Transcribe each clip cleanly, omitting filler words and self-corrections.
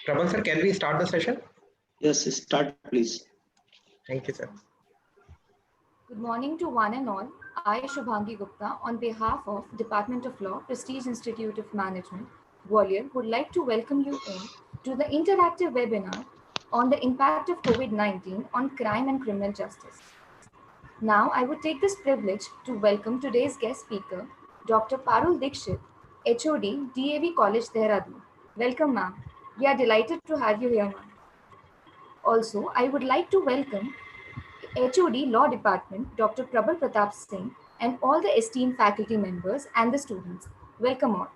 Prabal sir, can we start the session? Yes, start please. Thank you, sir. Good morning to one and all. I, Shubhangi Gupta, on behalf of Department of Law, Prestige Institute of Management, Gwalior, would like to welcome you all to the interactive webinar on the impact of COVID-19 on crime and criminal justice. Now, I would take this privilege to welcome today's guest speaker, Dr. Parul Dikshit, HOD, DAV College, Dehradun. Welcome, ma'am. We are delighted to have you here, ma'am. Also, I would like to welcome HOD Law Department, Dr. Prabal Pratap Singh, and all the esteemed faculty members and the students. Welcome all.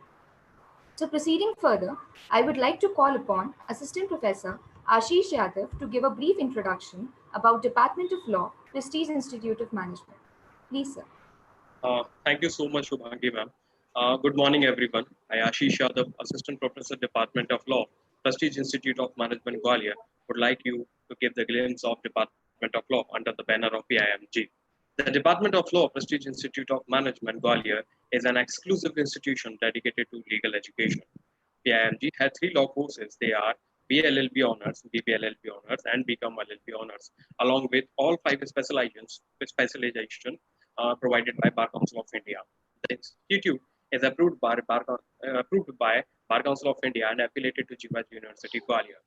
So proceeding further, I would like to call upon Assistant Professor Ashish Yadav to give a brief introduction about Department of Law, Prestige Institute of Management. Please, sir. Thank you so much, Shubhangi ma'am. Good morning, everyone. I, Ashish Yadav, Assistant Professor, Department of Law, Prestige Institute of Management, Gwalior, would like you to give the glimpse of Department of Law under the banner of PIMG. The Department of Law, Prestige Institute of Management, Gwalior, is an exclusive institution dedicated to legal education. PIMG had three law courses. They are BLLB Honors, BBLLB Honors, and BCom LLB Honors, along with all five specialization provided by Bar Council of India. The institute is approved by Bar Council of India and affiliated to Jivaji University, Gwalior.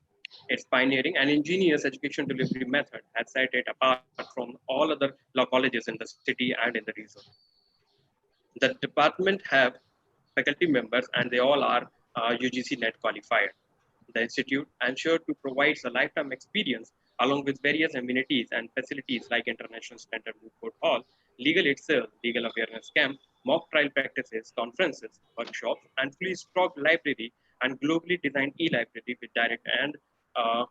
Its pioneering and ingenious education delivery method has set it apart from all other law colleges in the city and in the region. The department have faculty members and they all are UGC NET qualified. The institute ensured to provide a lifetime experience along with various amenities and facilities like International Standard Moot Court Hall, legal itself, legal awareness camp, mock trial practices, conferences, workshops, and fully stocked library and globally designed e-library with uh,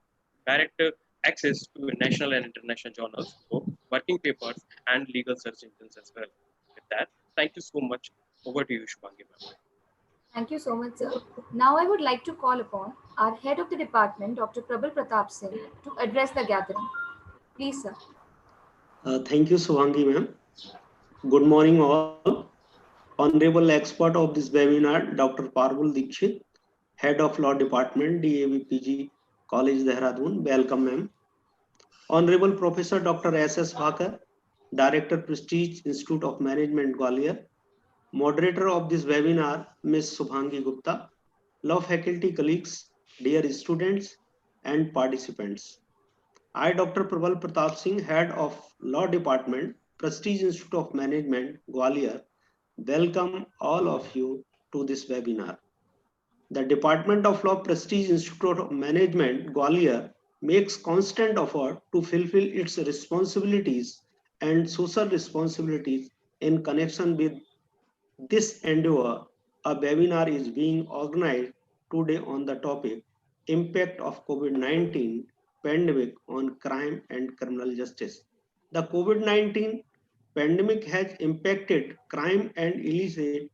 direct access to national and international journals, books, working papers, and legal search engines as well. With that, thank you so much. Over to you, Shubhangi ma'am. Thank you so much, sir. Now I would like to call upon our head of the department, Dr. Prabal Pratap Singh, to address the gathering. Please, sir. Thank you, Subhangi ma'am. Good morning all. Honorable expert of this webinar, Dr. Parul Dikshit, Head of Law Department, DAV College, Dehradun. Welcome ma'am. Honorable Professor Dr. S.S. Bhakar, Director, Prestige Institute of Management, Gwalior. Moderator of this webinar, Ms. Subhangi Gupta. Law faculty colleagues, dear students and participants. I, Dr. Prabal Pratap Singh, Head of Law Department, Prestige Institute of Management, Gwalior, welcome all of you to this webinar. The Department of Law, Prestige Institute of Management, Gwalior, makes constant effort to fulfill its responsibilities and social responsibilities in connection with this endeavor. A webinar is being organized today on the topic Impact of COVID-19 Pandemic on Crime and Criminal Justice. The COVID-19 pandemic has impacted crime and illicit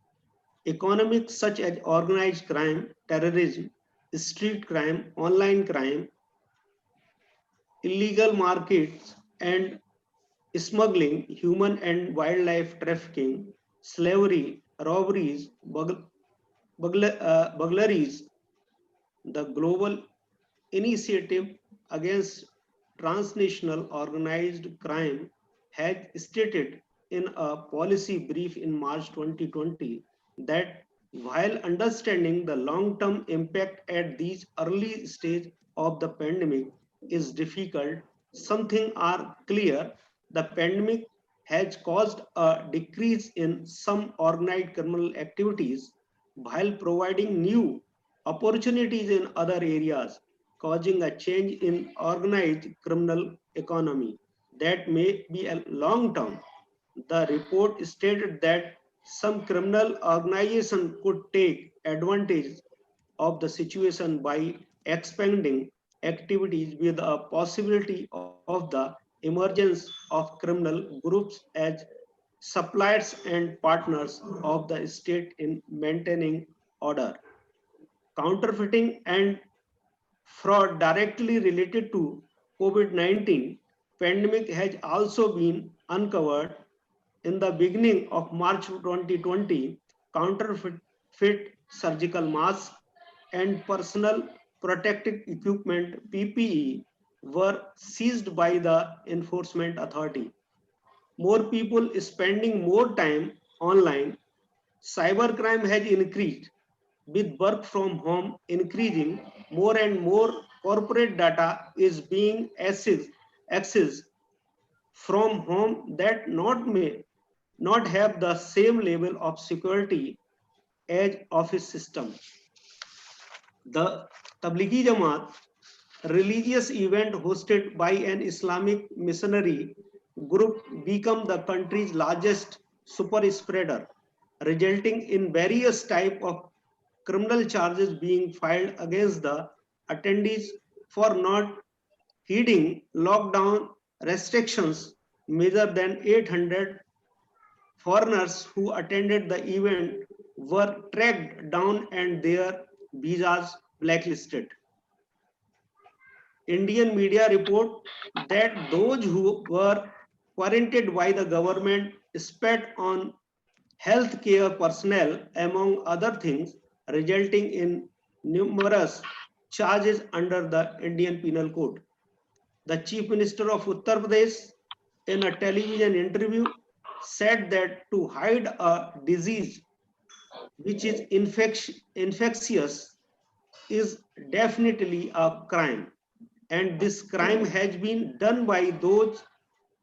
economics such as organized crime, terrorism, street crime, online crime, illegal markets and smuggling, human and wildlife trafficking, slavery, robberies, burglaries. The global initiative against transnational organized crime has stated in a policy brief in March 2020 that while understanding the long-term impact at these early stage of the pandemic is difficult, something are clear: the pandemic has caused a decrease in some organized criminal activities while providing new opportunities in other areas, causing a change in organized criminal economy that may be a long term. The report stated that some criminal organization could take advantage of the situation by expanding activities with a possibility of the emergence of criminal groups as suppliers and partners of the state in maintaining order. Counterfeiting and fraud directly related to COVID-19 pandemic has also been uncovered. In the beginning of March 2020, counterfeit surgical masks and personal protective equipment PPE were seized by the enforcement authority. More people spending more time online. Cybercrime has increased. With work from home increasing, more and more corporate data is being accessed from home that may not have the same level of security as office system. The Tablighi Jamaat, religious event hosted by an Islamic missionary group, become the country's largest super spreader, resulting in various types of criminal charges being filed against the attendees for not heeding lockdown restrictions. More than 800 foreigners who attended the event were tracked down and their visas blacklisted. Indian media report that those who were quarantined by the government spat on healthcare personnel, among other things, resulting in numerous charges under the Indian Penal Code. The Chief Minister of Uttar Pradesh, in a television interview, said that to hide a disease which is infectious is definitely a crime. And this crime has been done by those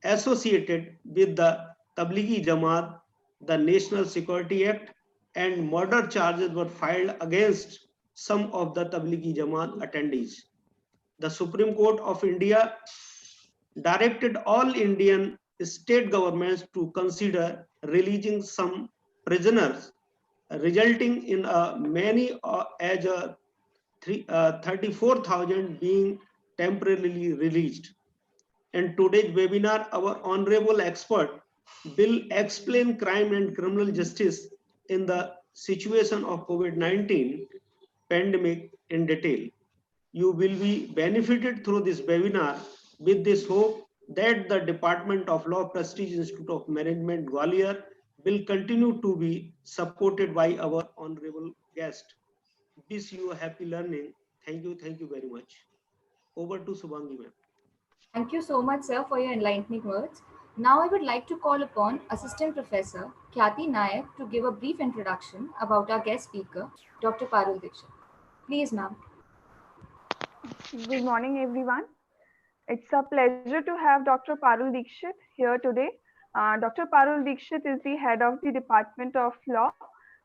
associated with the Tablighi Jamaat, the National Security Act, and murder charges were filed against some of the Tablighi Jamaat attendees. The Supreme Court of India directed all Indian state governments to consider releasing some prisoners, resulting in many as 34,000 being temporarily released. In today's webinar, our honorable expert will explain crime and criminal justice in the situation of COVID-19 pandemic in detail. You will be benefited through this webinar with this hope that the Department of Law Prestige Institute of Management Gwalior will continue to be supported by our honorable guest. Wish you a happy learning. Thank you very much. Over to Subhangi ma'am. Thank you so much, sir, for your enlightening words. Now I would like to call upon Assistant Professor Khyati Nayak to give a brief introduction about our guest speaker, Dr. Parul Dikshit. Please, ma'am. Good morning, everyone. It's a pleasure to have Dr. Parul Dikshit here today. Dr. Parul Dikshit is the head of the Department of Law,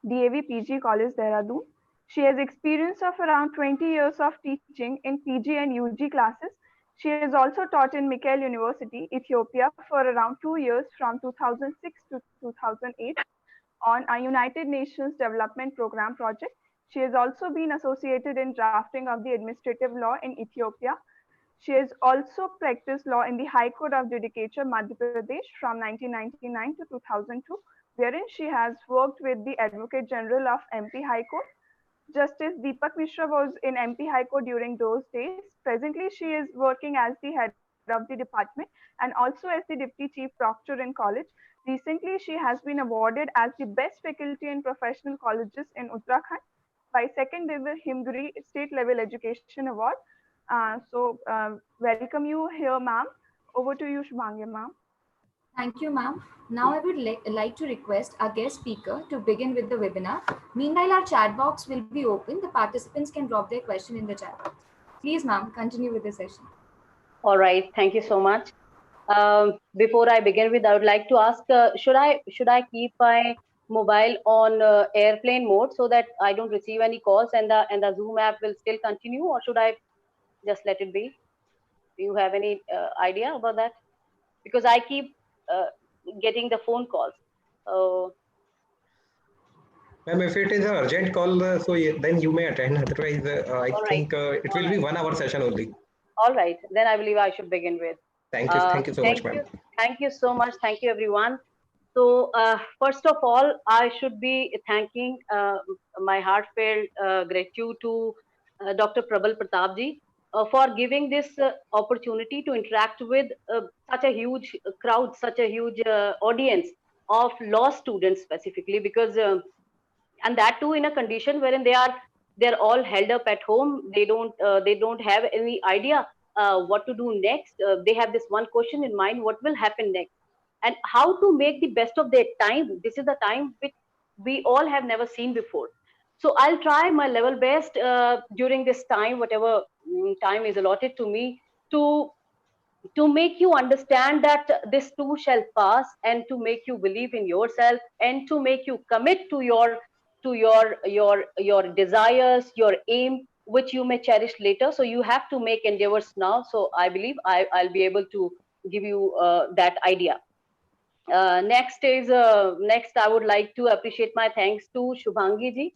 DAV PG College, Dehradun. She has experience of around 20 years of teaching in PG and UG classes. She has also taught in Mikhail University, Ethiopia for around 2 years from 2006 to 2008 on a United Nations Development Program project. She has also been associated in drafting of the administrative law in Ethiopia. She has also practiced law in the High Court of Judicature, Madhya Pradesh from 1999 to 2002, wherein she has worked with the Advocate General of MP High Court. Justice Deepak Mishra was in MP High Court during those days. Presently, she is working as the head of the department and also as the Deputy Chief Proctor in college. Recently, she has been awarded as the best faculty in professional colleges in Uttarakhand by second ever Himgiri State Level Education Award. Welcome you here, ma'am. Over to you, Shubhangi, ma'am. Thank you, ma'am. Now I would like to request our guest speaker to begin with the webinar. Meanwhile, our chat box will be open. The participants can drop their question in the chat box. Please, ma'am, continue with the session. All right. Thank you so much. Before I begin with, I would like to ask, should I keep my mobile on airplane mode so that I don't receive any calls and the Zoom app will still continue, or should I just let it be? Do you have any idea about that? Because I keep getting the phone calls. Ma'am, if it is an urgent call, then you may attend. Otherwise, I think it will be 1 hour session only. All right, then I believe I should begin with. Thank you so much, ma'am. Thank you so much. Thank you, everyone. So first of all, I should be thanking my heartfelt gratitude to Dr. Prabal Pratapji for giving this opportunity to interact with such a huge crowd, such a huge audience of law students specifically, because and that too in a condition wherein they are they're all held up at home. They don't have any idea what to do next. They have this one question in mind: what will happen next, and how to make the best of their time. This is the time which we all have never seen before. So I'll try my level best during this time, whatever time is allotted to me, to make you understand that this too shall pass, and to make you believe in yourself, and to make you commit to your desires, your aim, which you may cherish later. So you have to make endeavors now. So I believe I'll be able to give you that idea. Next, I would like to appreciate my thanks to Shubhangi ji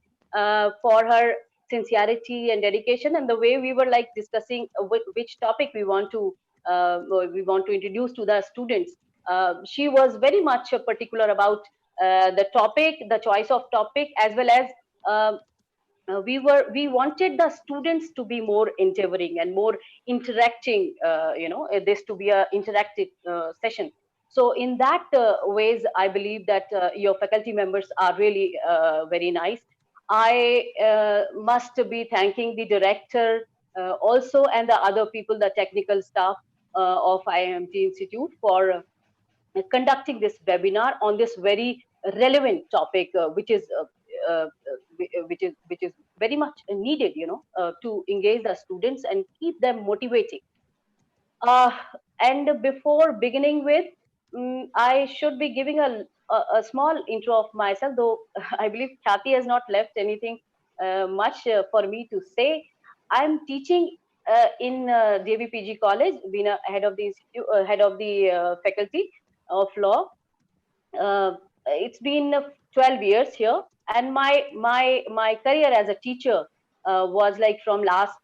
for her sincerity and dedication, and the way we were like discussing which topic we want to introduce to the students. She was very much particular about the topic, the choice of topic, as well as uh, we wanted the students to be more endeavoring and more interacting, this to be a interactive session. So in that ways, I believe that your faculty members are really very nice. I must be thanking the director also, and the other people, the technical staff of IIMT Institute, for conducting this webinar on this very relevant topic, uh, which is very much needed, to engage the students and keep them motivating. Uh, and before beginning with, I should be giving a small intro of myself, though I believe Khyati has not left anything much for me to say. I'm teaching in JVPG College, being a head of the institute, head of the faculty of law. Uh, it's been 12 years here, and my career as a teacher was like from last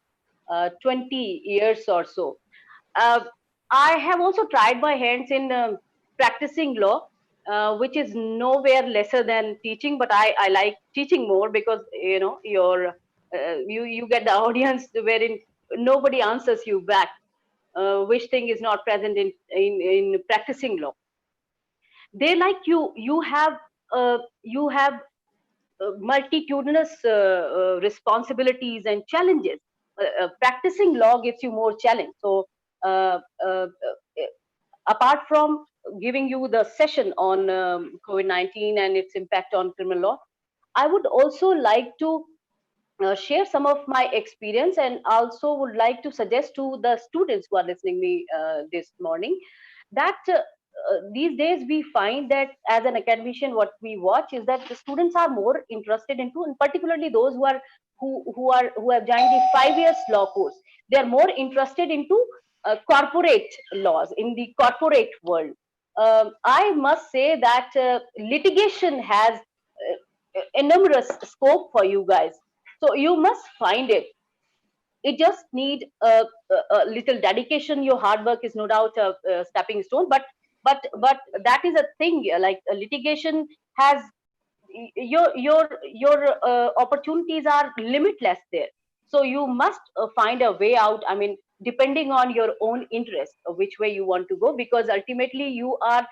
20 years or so. uh, I have also tried my hands in practicing law, which is nowhere lesser than teaching. But I like teaching more because you get the audience wherein nobody answers you back, which thing is not present in practicing law. They like you have multitudinous responsibilities and challenges. Practicing law gives you more challenge. So, uh, uh, apart from giving you the session on COVID-19 and its impact on criminal law, I would also like to share some of my experience, and also would like to suggest to the students who are listening me this morning that these days we find that as an academician, what we watch is that the students are more interested into, and particularly those who have joined the 5 years law course, they are more interested into corporate laws in the corporate world. I must say that litigation has enormous scope for you guys, so you must find it. It just need a little dedication. Your hard work is no doubt a stepping stone, but that is a thing. Like litigation has your opportunities are limitless there. So you must find a way out. I mean, depending on your own interest, which way you want to go, because ultimately you are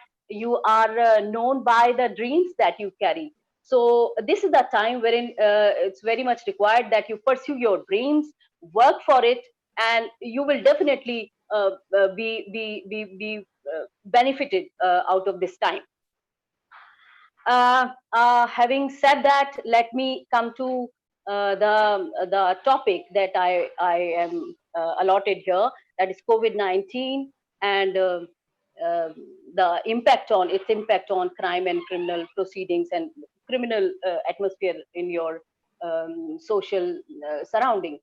known by the dreams that you carry. So this is the time wherein it's very much required that you pursue your dreams, work for it, and you will definitely be benefited out of this time. Having said that, let me come to the topic that I am allotted here. That is COVID-19 and the impact on crime and criminal proceedings and criminal atmosphere in your social surrounding.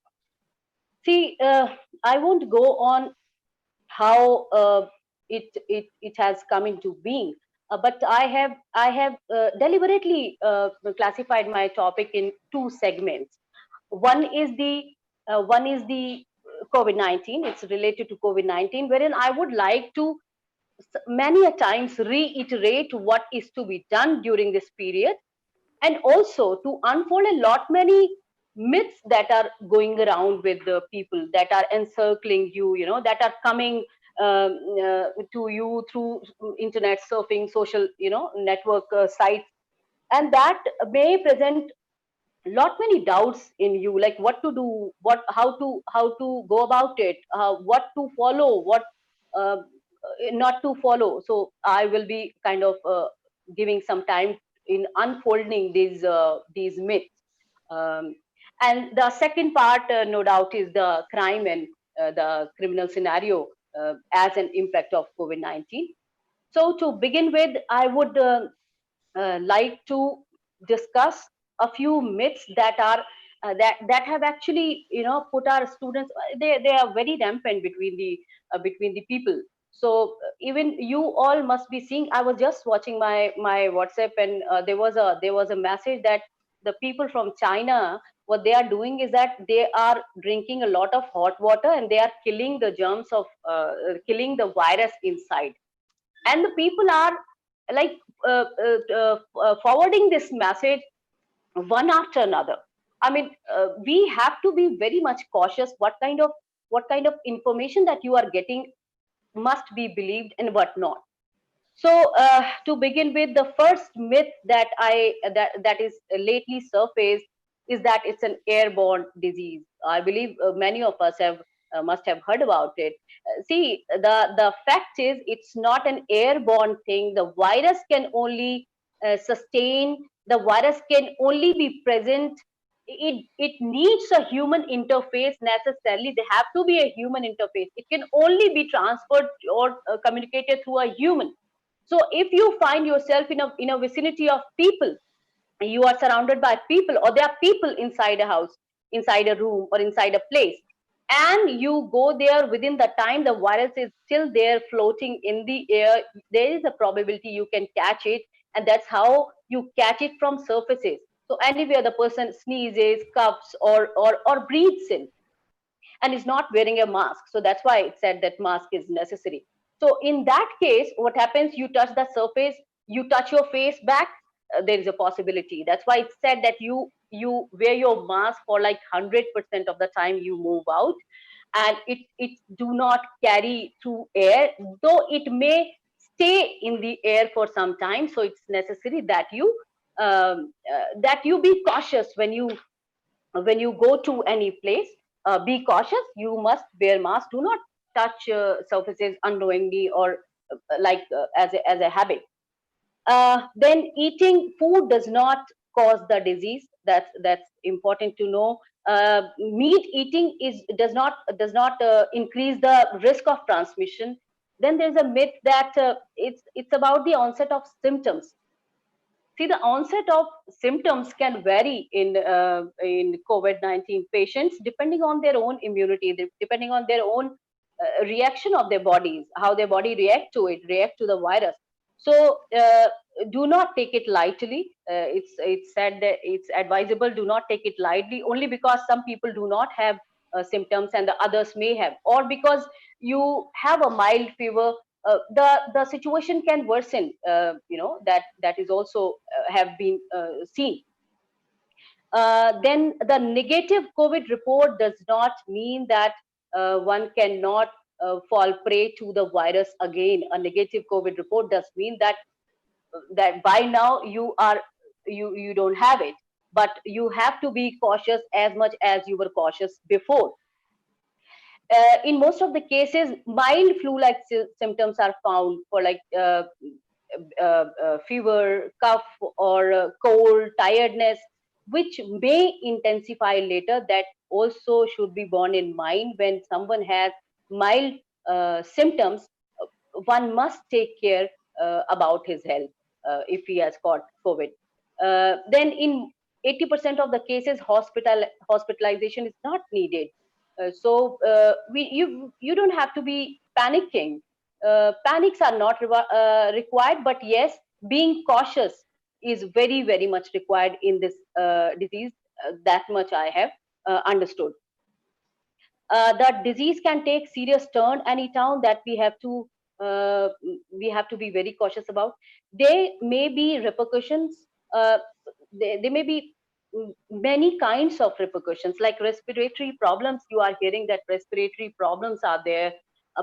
See, I won't go on how it has come into being. But I have deliberately classified my topic in two segments. One is the COVID-19. It's related to COVID-19, wherein I would like to many a times reiterate what is to be done during this period, and also to unfold a lot many myths that are going around with the people that are encircling you, that are coming to you through internet surfing, social network sites, and that may present lot many doubts in you, like what to do, how to go about it, what to follow, what uh, not to follow. So I will be kind of giving some time in unfolding these myths. um, and the second part, no doubt, is the crime and the criminal scenario as an impact of COVID-19. So to begin with, I would like to discuss a few myths that are that have actually, put our students, they are very rampant between the people. So even you all must be seeing, I was just watching my WhatsApp, and there was a message that the people from China, what they are doing is that they are drinking a lot of hot water, and they are killing the germs of killing the virus inside. And the people are like forwarding this message one after another. I mean, we have to be very much cautious what kind of information that you are getting must be believed and what not. So to begin with, the first myth that is lately surfaced is that it's an airborne disease. I believe many of us have must have heard about it. See, the fact is it's not an airborne thing. The virus can only sustain. The virus can only be present. It needs a human interface necessarily. There have to be a human interface. It can only be transferred or communicated through a human. So if you find yourself in a vicinity of people, you are surrounded by people, or there are people inside a house, inside a room, or inside a place, and you go there, within the time the virus is still there floating in the air, there is a probability you can catch it. And that's how you catch it, from surfaces. So anywhere the person sneezes, coughs, or breathes in, and is not wearing a mask. So that's why it said that mask is necessary. So in that case, what happens? You touch the surface, you touch your face back, there is a possibility. That's why it said that you wear your mask for like 100% of the time you move out, and it do not carry through air, though it may stay in the air for some time. So it's necessary that you be cautious when you go to any place. Be cautious. You must wear mask. Do not touch surfaces unknowingly, or as a habit. Then eating food does not cause the disease. That's important to know. Meat eating does not increase the risk of transmission. Then there's a myth that it's about the onset of symptoms. See, the onset of symptoms can vary in COVID-19 patients, depending on their own immunity, depending on their own reaction of their bodies, how their body react to the virus. So do not take it lightly. It's said that it's advisable, do not take it lightly, only because some people do not have symptoms and the others may have, or because you have a mild fever, the situation can worsen. That is also have been seen. Then the negative COVID report does not mean that one cannot fall prey to the virus again. A negative COVID report does mean that by now you don't have it, but you have to be cautious as much as you were cautious before. In most of the cases, mild flu-like symptoms are found for like fever, cough, or cold, tiredness, which may intensify later. That also should be borne in mind. When someone has mild symptoms, one must take care about his health if he has got COVID. Then in 80% of the cases, hospitalization is not needed. You don't have to be panicking. Panics are not required, but yes, being cautious is very, very much required in this disease. That much I have understood. The disease can take serious turn anytime, that we have to be very cautious about. There may be repercussions. There may be many kinds of repercussions, like respiratory problems. You are hearing that respiratory problems are there,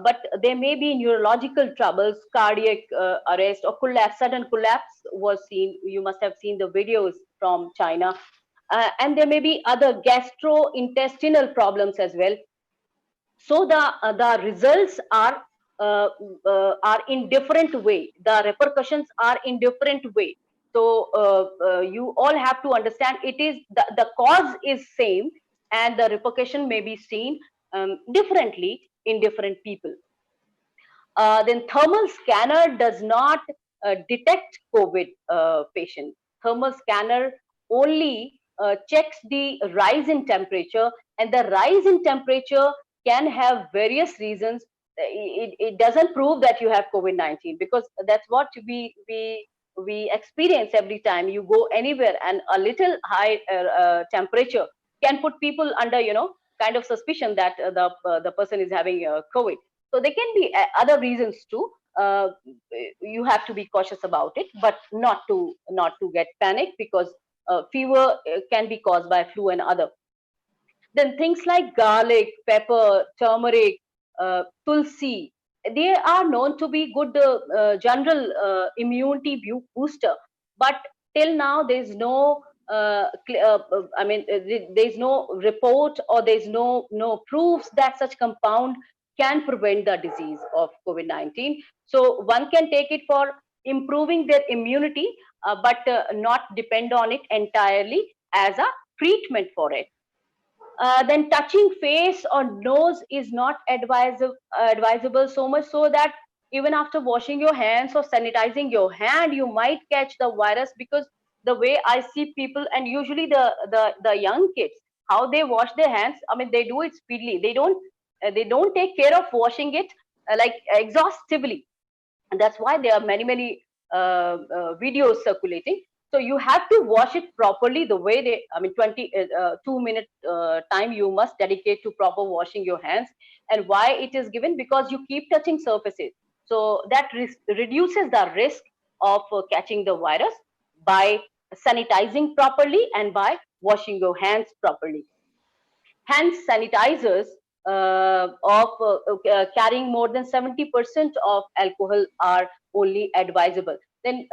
but there may be neurological troubles, cardiac arrest, or collapse. Sudden collapse was seen. You must have seen the videos from China. and there may be other gastrointestinal problems as well. So the results are in different way. The repercussions are in different way. So you all have to understand, it is the cause is same, and the repercussion may be seen differently in different people. Then thermal scanner does not detect COVID patient. Thermal scanner only checks the rise in temperature, and the rise in temperature can have various reasons. It doesn't prove that you have COVID-19, because that's what we experience every time you go anywhere, and a little high temperature can put people under, kind of suspicion that the person is having COVID. So there can be other reasons too. You have to be cautious about it, but not to get panic, because fever can be caused by flu and other. Then things like garlic, pepper, turmeric, tulsi, they are known to be good general immunity booster. But till now, there is no, there is no report, or there is no proofs that such compound can prevent the disease of COVID-19. So one can take it for improving their immunity, but not depend on it entirely as a treatment for it. Then touching face or nose is not advisable, so much so that even after washing your hands or sanitizing your hand, you might catch the virus, because the way I see people, and usually the young kids, how they wash their hands, they do it speedily. They don't take care of washing it like exhaustively, and that's why there are many videos circulating. So you have to wash it properly, the way they, 2 minute time you must dedicate to proper washing your hands. And why it is given? Because you keep touching surfaces, so that reduces the risk of catching the virus by sanitizing properly and by washing your hands properly. Hand sanitizers carrying more than 70% of alcohol are only advisable. Then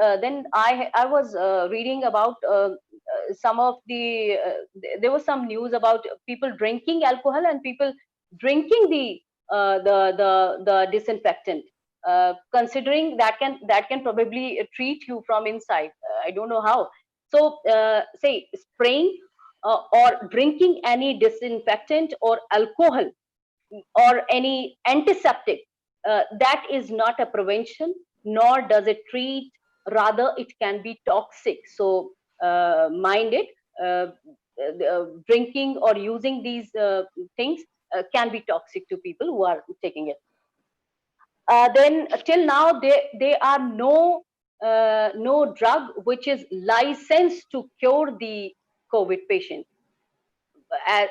I was reading about some of the there was some news about people drinking alcohol and people drinking the disinfectant, considering that can probably treat you from inside. I don't know how. So say spraying or drinking any disinfectant or alcohol or any antiseptic, that is not a prevention, nor does it treat. Rather, it can be toxic. So mind it. Drinking or using these things can be toxic to people who are taking it. Then till now, there are no drug which is licensed to cure the COVID patient.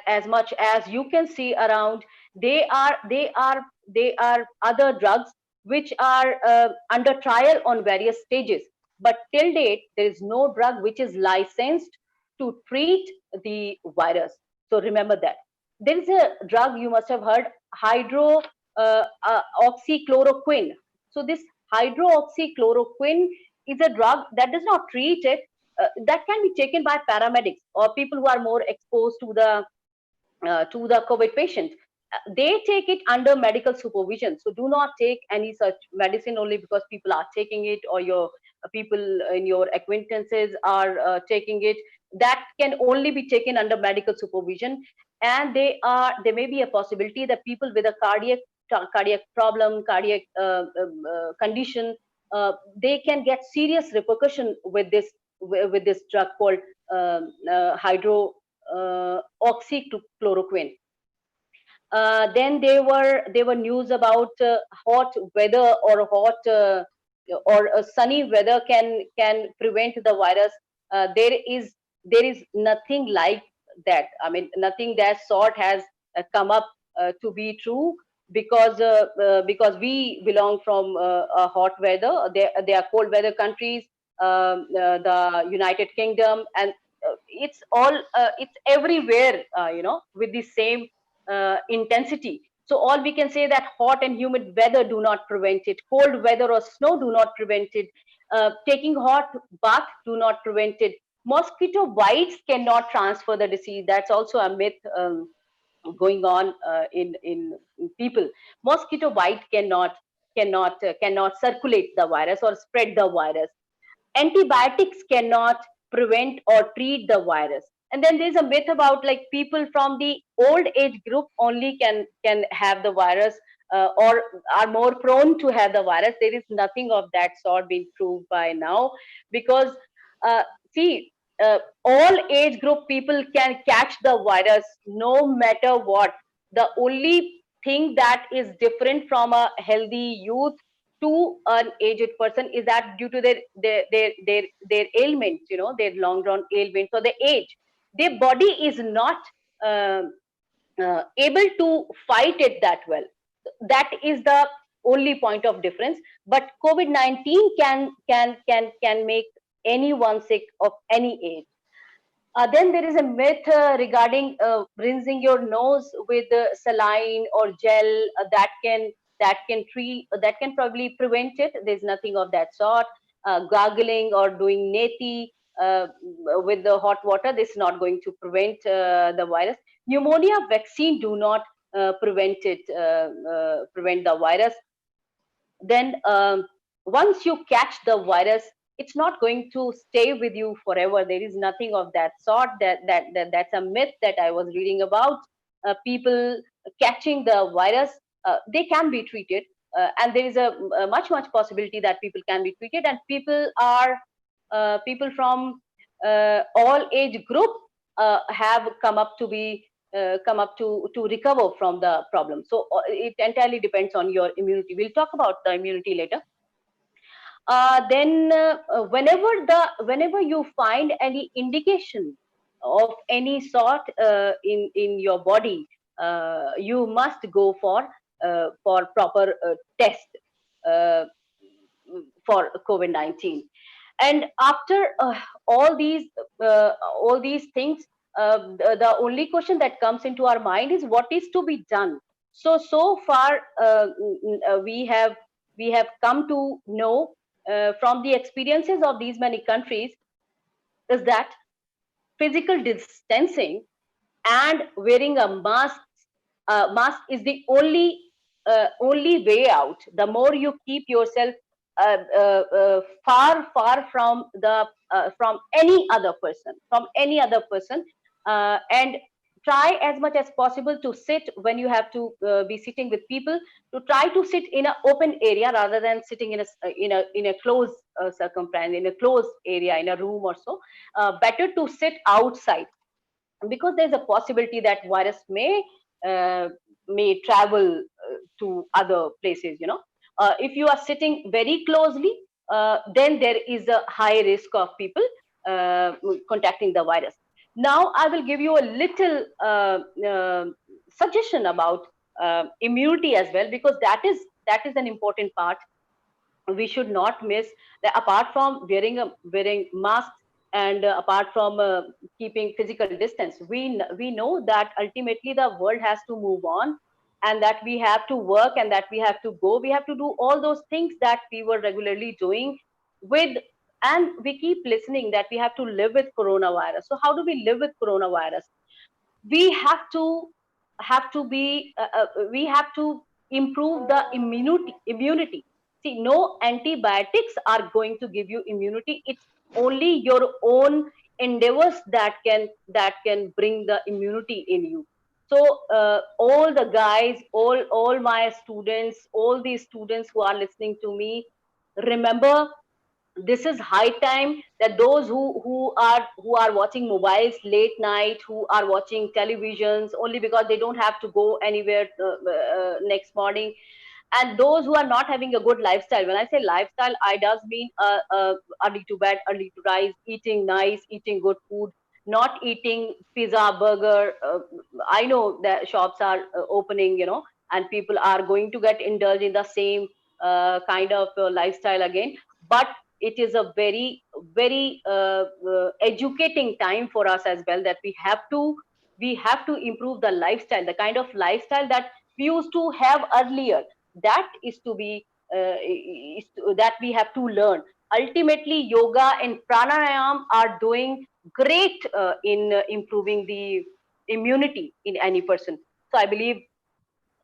As much as you can see around, they are other drugs which are under trial on various stages. But till date, there is no drug which is licensed to treat the virus. So remember that. There is a drug you must have heard, hydroxychloroquine. So this hydroxychloroquine is a drug that does not treat it. That can be taken by paramedics or people who are more exposed to the COVID patient. They take it under medical supervision. So do not take any such medicine only because people are taking it, or your people in your acquaintances are taking it. That can only be taken under medical supervision. And there may be a possibility that people with a cardiac problem, cardiac condition, they can get serious repercussion with this drug called hydroxychloroquine. Then there were news about hot weather or sunny weather can prevent the virus. There is nothing like that. Nothing that sort has come up to be true, because we belong from a hot weather. They are cold weather countries, the United Kingdom, and it's everywhere, with the same intensity. So all we can say that hot and humid weather do not prevent it. Cold weather or snow do not prevent it. Taking hot bath do not prevent it. Mosquito bites cannot transfer the disease. That's also a myth going on in people. Mosquito bite cannot circulate the virus or spread the virus. Antibiotics cannot prevent or treat the virus. And then there's a myth about like people from the old age group only can have the virus, or are more prone to have the virus. There is nothing of that sort being proved by now, because uh, see, all age group people can catch the virus no matter what. The only thing that is different from a healthy youth to an aged person is that due to their ailments, their long run ailments or their age, their body is not uh, able to fight it that well. That is the only point of difference. But COVID-19 can make anyone sick of any age. Then there is a myth regarding rinsing your nose with saline or gel that can probably prevent it. There's nothing of that sort. Gargling or doing neti with the hot water, this is not going to prevent the virus. Pneumonia vaccine do not prevent the virus. Then once you catch the virus, it's not going to stay with you forever. There is nothing of that sort. That's a myth that I was reading about. People catching the virus, they can be treated, and there is a much possibility that people can be treated, and people from all age group have come up to recover from the problem. So it entirely depends on your immunity. We'll talk about the immunity later. Then whenever you find any indication of any sort in your body, you must go for proper test uh, for COVID-19. And after all these things, the only question that comes into our mind is what is to be done. So far, we have come to know from the experiences of these many countries is that physical distancing and wearing a mask is the only way out. The more you keep yourself far from any other person, and try as much as possible to sit when you have to be sitting with people, to try to sit in an open area rather than sitting in a closed circumference, in a closed area, in a room or so. Better to sit outside, because there's a possibility that virus may travel to other places. If you are sitting very closely, then there is a high risk of people contacting the virus. Now I will give you a little suggestion about immunity as well, because that is an important part. We should not miss that. Apart from wearing masks, and apart from keeping physical distance, we know that ultimately the world has to move on, and that we have to work, and that we have to do all those things that we were regularly doing with. And we keep listening that we have to live with coronavirus. So how do we live with coronavirus? We have to improve the immunity. See, no antibiotics are going to give you immunity. It's only your own endeavors that can bring the immunity in you. So all the guys, all my students, all these students who are listening to me, remember, this is high time that those who are watching mobiles late night, who are watching televisions only because they don't have to go anywhere next morning, and those who are not having a good lifestyle. When I say lifestyle, I does mean early to bed, early to rise, eating nice, eating good food, not eating pizza, burger. I know that shops are opening, and people are going to get indulged in the same kind of lifestyle again. But it is a very educating time for us as well, that we have to improve the lifestyle, the kind of lifestyle that we used to have earlier. That is to be that we have to learn. Ultimately, yoga and pranayam are doing great in improving the immunity in any person. So I believe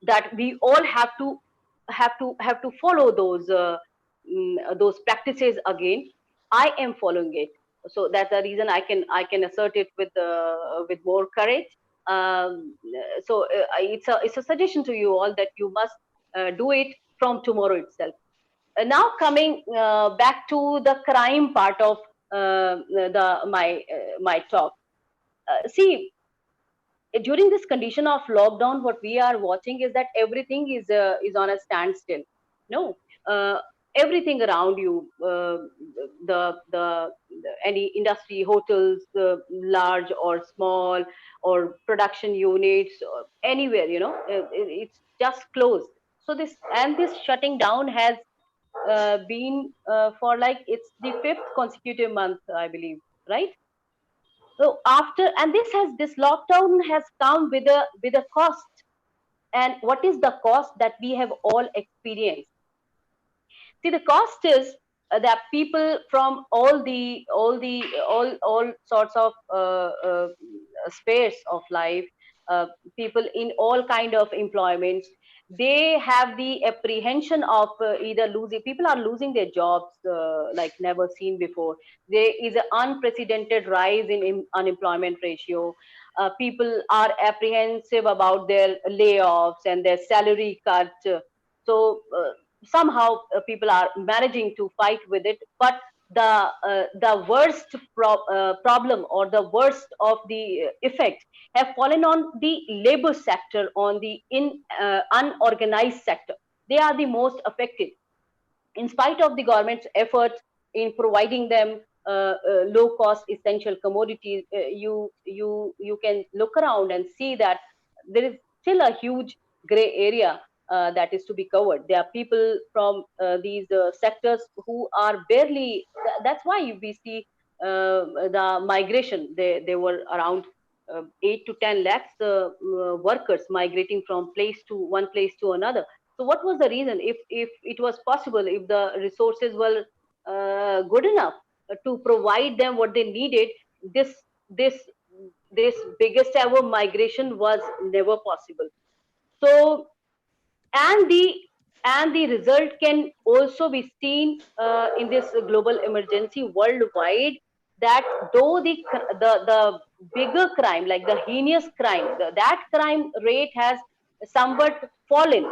that we all have to follow those practices again. I am following it, so that's the reason I can assert it with more courage. um, it's a suggestion to you all that you must do it from tomorrow itself. Now coming back to the crime part of my talk. See, during this condition of lockdown, what we are watching is that everything is on a standstill. No, uh, everything around you, the any industry, hotels, large or small, or production units, or anywhere, it's just closed. So this shutting down has been for like it's the fifth consecutive month, I believe, right? So after, and this lockdown has come with a cost. And what is the cost that we have all experienced? See, the cost is that people from all sorts of spheres of life, uh, people in all kind of employments, they have the apprehension of either losing. People are losing their jobs like never seen before. There is an unprecedented rise in unemployment ratio. People are apprehensive about their layoffs and their salary cut. So somehow people are managing to fight with it, but the worst problem, or the worst of the effect, have fallen on the labor sector, on the unorganized sector. They are the most affected. In spite of the government's efforts in providing them low cost essential commodities, you can look around and see that there is still a huge gray area that is to be covered. There are people from these sectors who are barely. That's why we see the migration. They were around 8 to 10 lakhs workers migrating from one place to another. So what was the reason? If it was possible, if the resources were good enough to provide them what they needed, this this this biggest ever migration was never possible. So, and the result can also be seen in this global emergency worldwide, that though the bigger crime, like the heinous crime, that crime rate has somewhat fallen,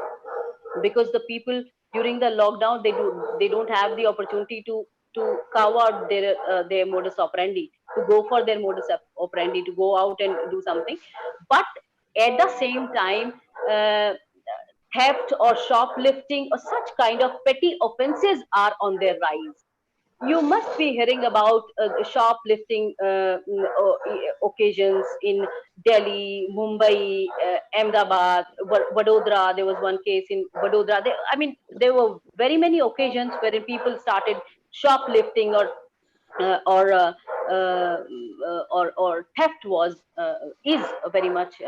because the people during the lockdown, they don't have the opportunity to carve out their modus operandi, to go for their modus operandi, to go out and do something. But at the same time, uh, theft or shoplifting or such kind of petty offenses are on their rise. You must be hearing about shoplifting occasions in Delhi, Mumbai, Ahmedabad, Vadodara. There was one case in Vadodara. I mean, there were very many occasions wherein people started shoplifting, or or theft is very much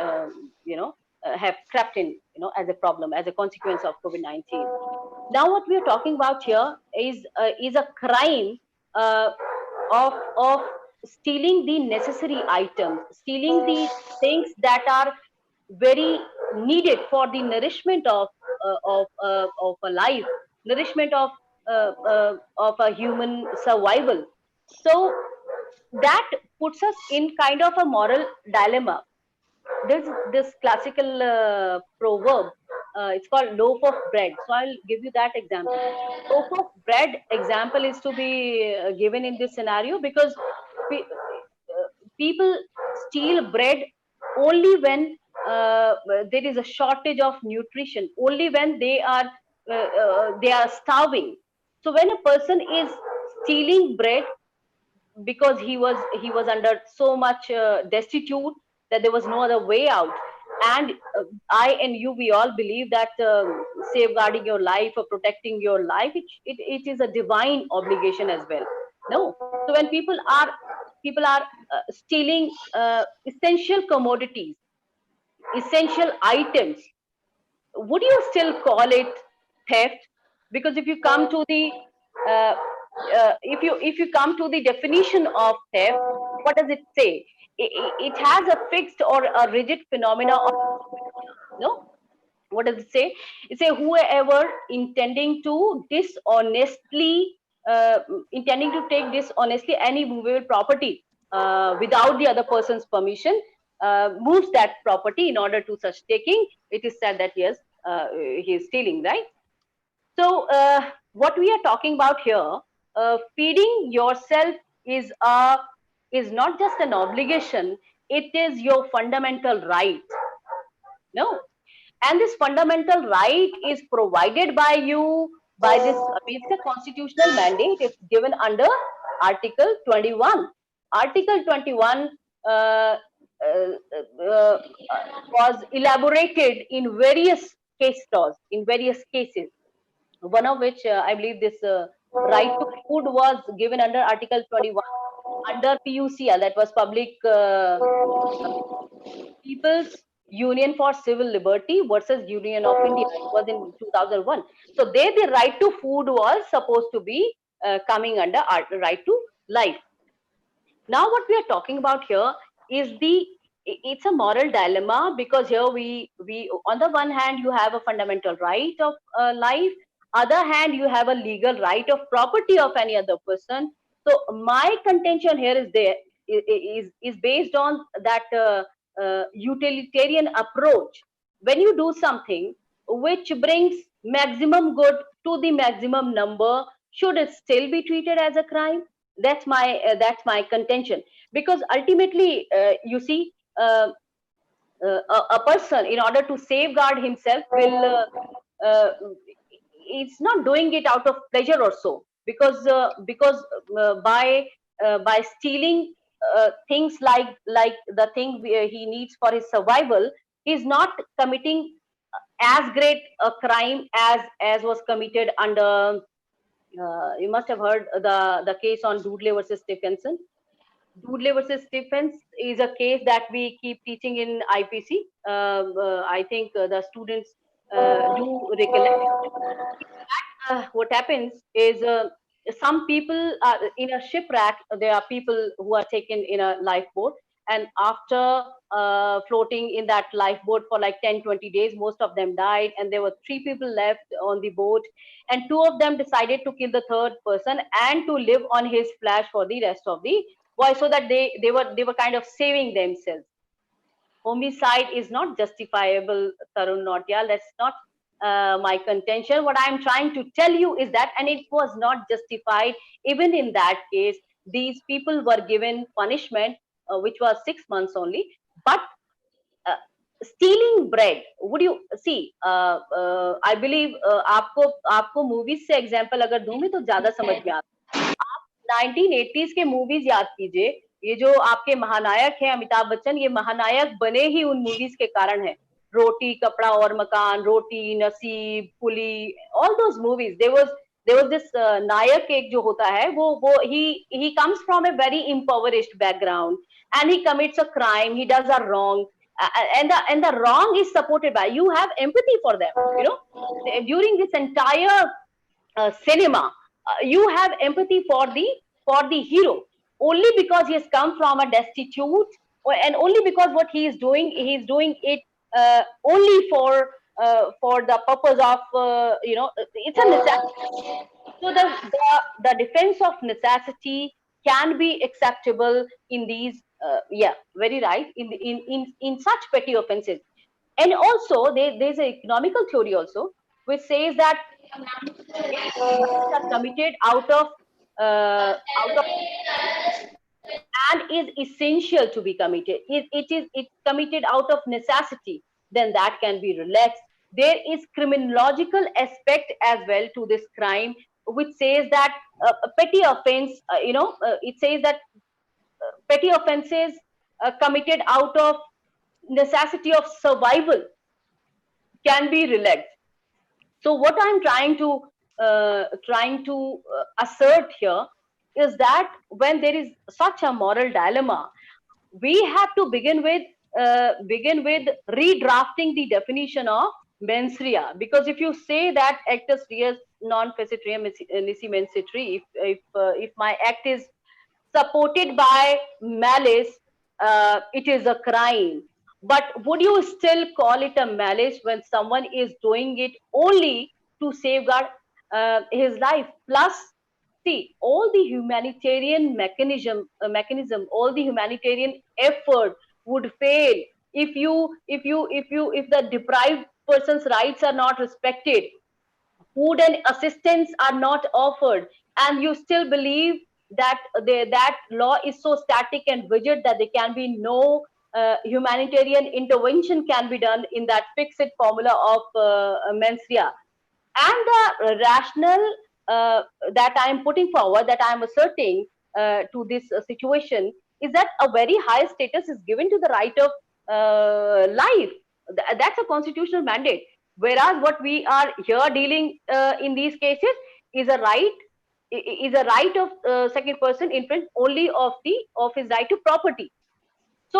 have crept in, as a problem, as a consequence of COVID-19. Now what we are talking about here is a crime uh, of stealing the necessary items, stealing the things that are very needed for the nourishment of a life, nourishment of a human survival. So that puts us in kind of a moral dilemma. There's this classical proverb. It's called loaf of bread. So I'll give you that example. Loaf of bread example is to be given in this scenario, because people steal bread only when there is a shortage of nutrition, only when they are starving. So when a person is stealing bread because he was under so much destitute that there was no other way out, and I and you, we all believe that safeguarding your life or protecting your life, it is a divine obligation as well. No, so when people are stealing essential commodities, essential items, would you still call it theft? Because if you come to the uh, if you come to the definition of theft, what does it say? It has a fixed or a rigid phenomena of, no. What does it say? It says whoever intending to dishonestly, intending to take dishonestly any movable property without the other person's permission, moves that property in order to such taking. It is said that yes, he is stealing, right? So what we are talking about here, feeding yourself is not just an obligation; it is your fundamental right. No, and this fundamental right is provided by you by this. It's a constitutional mandate. It's given under Article 21. Article 21 uh, was elaborated in various case laws, in various cases. One of which I believe this right to food was given under Article 21 under PUCL, that was Public People's Union for Civil Liberty versus Union of India. It was in 2001. So there the right to food was supposed to be coming under right to life. Now what we are talking about here is it's a moral dilemma, because here we on the one hand you have a fundamental right of life, other hand you have a legal right of property of any other person. So my contention here is based on that utilitarian approach. When you do something which brings maximum good to the maximum number, should it still be treated as a crime? That's my contention, because ultimately you see, a person, in order to safeguard himself, will it's not doing it out of pleasure or so, because by stealing things like the thing he needs for his survival, he's not committing as great a crime as was committed under you must have heard the case on Doodley versus Stephenson. Doodley versus Stephens is a case that we keep teaching in IPC. I think the students do recollect. What happens is some people in a shipwreck, there are people who are taken in a lifeboat, and after floating in that lifeboat for like 10-20 days, most of them died, and there were 3 people left on the boat, and 2 of them decided to kill the third person and to live on his flesh for the rest of the voyage, so that they were kind of saving themselves. Homicide is not justifiable, Tarun Nautiyal. That's not my contention. What I'm trying to tell you is that, and it was not justified even in that case, these people were given punishment, which was 6 months only. But stealing bread, would you see? I believe आपको movies से example अगर दूँ मैं तो ज़्यादा समझ में आता है. आप 1980s के movies याद कीजिए. ये जो आपके महानायक हैं अमिताभ बच्चन, ये महानायक बने ही उन movies के कारण है. रोटी कपड़ा और मकान, रोटी नसीब, कुली, all those movies. There was this नायक एक जो होता है, वो he comes from a very impoverished background, and he commits a crime, he does a wrong, and the wrong is supported by, you have empathy for them, you know. During this entire cinema, you have empathy for the hero, only because he has come from a destitute, and only because what he is doing it only for the purpose of it's a necessity. So the defense of necessity can be acceptable in these yeah, very right, in such petty offenses. And also there's an economical theory also which says that are committed out of and is essential to be committed. It's committed out of necessity, then that can be relaxed. There is criminological aspect as well to this crime, which says that a petty offense, it says that petty offenses committed out of necessity of survival can be relaxed. So what I'm trying to assert here is that when there is such a moral dilemma, we have to begin with redrafting the definition of mens rea. Because if you say that actus reus non facit reum nisi mens rea, if my act is supported by malice, it is a crime. But would you still call it a malice when someone is doing it only to safeguard his life? Plus, see, all the humanitarian mechanism, all the humanitarian effort would fail if the deprived person's rights are not respected, food and assistance are not offered, and you still believe that that law is so static and rigid that there can be no humanitarian intervention can be done in that fixed formula of mens rea. And the rationale that I am putting forward, that I am asserting to this situation, is that a very high status is given to the right of life. That's a constitutional mandate. Whereas what we are here dealing in these cases is a right, is a right of second person infringement only of his right to property. So,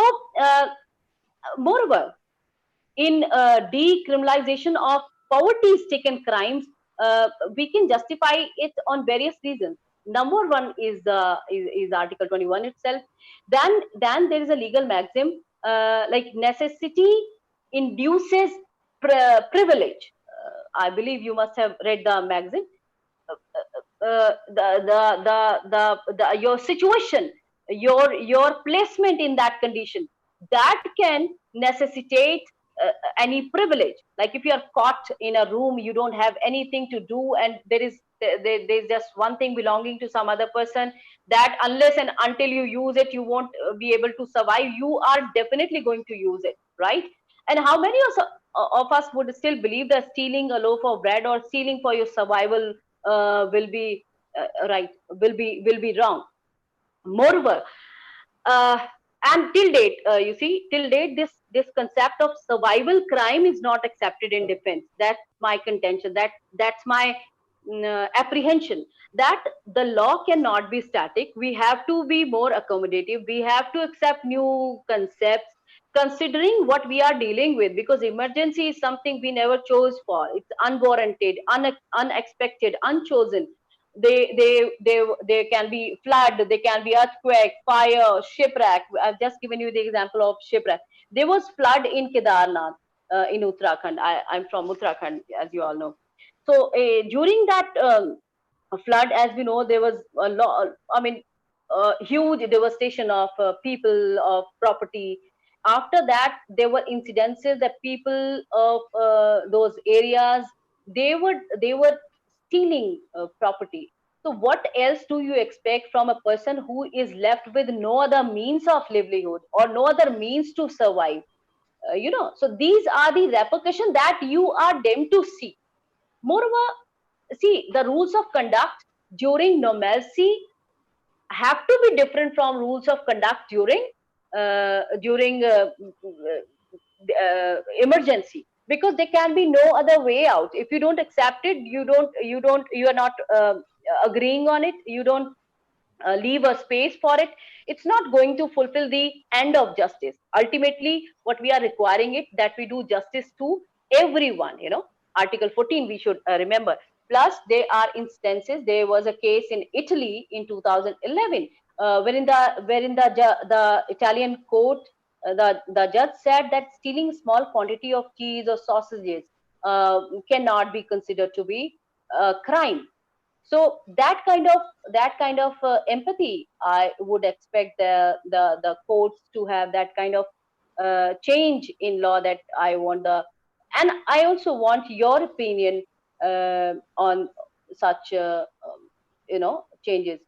moreover, in decriminalization of poverty-stricken crimes, we can justify it on various reasons. Number one is Article 21 itself. Then there is a legal maxim like necessity induces privilege. I believe you must have read the maxim. Your situation, your placement in that condition, that can necessitate any privilege. Like if you are caught in a room, you don't have anything to do, and there's just one thing belonging to some other person, that unless and until you use it, you won't be able to survive. You are definitely going to use it, right? And how many of us would still believe that stealing a loaf of bread or stealing for your survival will be right, will be wrong? Moreover, uh, and till date, you see, till date, this concept of survival crime is not accepted in defense. That's my contention. That's my apprehension, that the law cannot be static. We have to be more accommodative. We have to accept new concepts, considering what we are dealing with, because emergency is something we never chose for. It's unwarranted, unexpected, unchosen. They can be flood, they can be earthquake, fire, shipwreck. I've just given you the example of shipwreck. There was flood in Kedarnath, in Uttarakhand. I'm from Uttarakhand, as you all know. So during that flood, as we know, there was a lot, I mean, huge devastation of people, of property. After that, there were incidences that people of those areas, they were stealing property. So what else do you expect from a person who is left with no other means of livelihood or no other means to survive? So these are the repercussions that you are damned to see. Moreover, see, the rules of conduct during normalcy have to be different from rules of conduct during emergency, because there can be no other way out. If you don't accept it, you are not agreeing on it, you don't leave a space for it, it's not going to fulfill the end of justice. Ultimately, what we are requiring it, that we do justice to everyone. Article 14 we should remember. Plus, there are instances. There was a case in Italy in 2011, wherein the Italian court, the judge said that stealing small quantity of cheese or sausages cannot be considered to be a crime. So that kind of empathy, I would expect the courts to have. That kind of change in law, that I want. And I also want your opinion on such changes,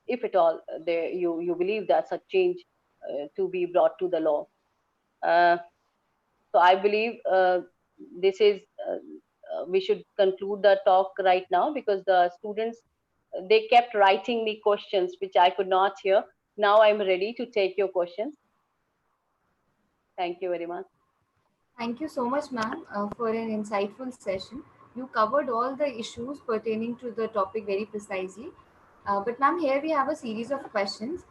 if at all you believe that such change to be brought to the law. uh, so I believe this is we should conclude the talk right now, because the students, they kept writing me questions which I could not hear. Now I'm ready to take your questions. Thank you very much. Thank you so much, ma'am, for an insightful session. You covered all the issues pertaining to the topic very precisely. But, ma'am, here we have a series of questions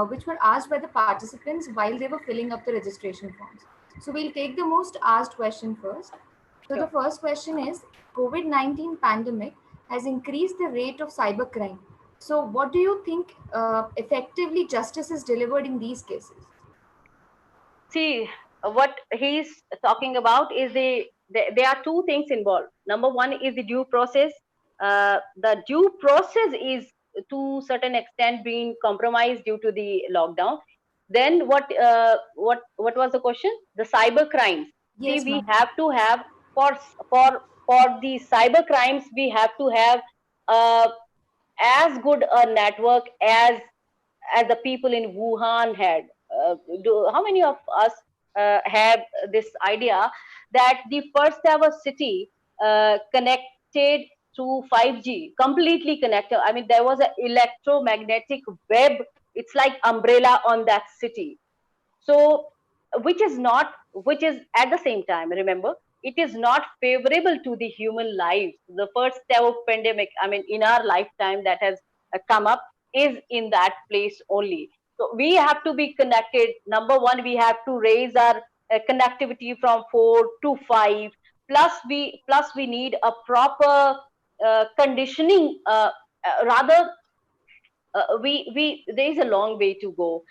which were asked by the participants while they were filling up the registration forms. So, we'll take the most asked question first. So, the first question is, COVID-19 pandemic has increased the rate of cybercrime. So what do you think effectively justice is delivered in these cases? See, what he's talking about is there are two things involved. Number one is the due process. The due process is to certain extent being compromised due to the lockdown. Then what was the question? The cyber crimes. See, Yes, we ma'am. have to have for for the cyber crimes, we have to have uh, as good a network as the people in Wuhan had. How many of us have this idea that the first ever city connected through 5G, completely connected? I mean, there was an electromagnetic web. It's like umbrella on that city. So, which is at the same time, remember, it is not favorable to the human lives. The first ever pandemic, I mean, in our lifetime that has come up is in that place only. So we have to be connected. Number one, we have to raise our connectivity from 4 to 5. Plus we need a proper conditioning. Rather, we there is a long way to go,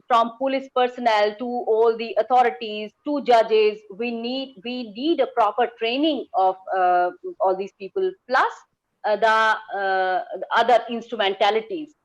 from police personnel to all the authorities to judges. We need a proper training of all these people, plus the other instrumentalities.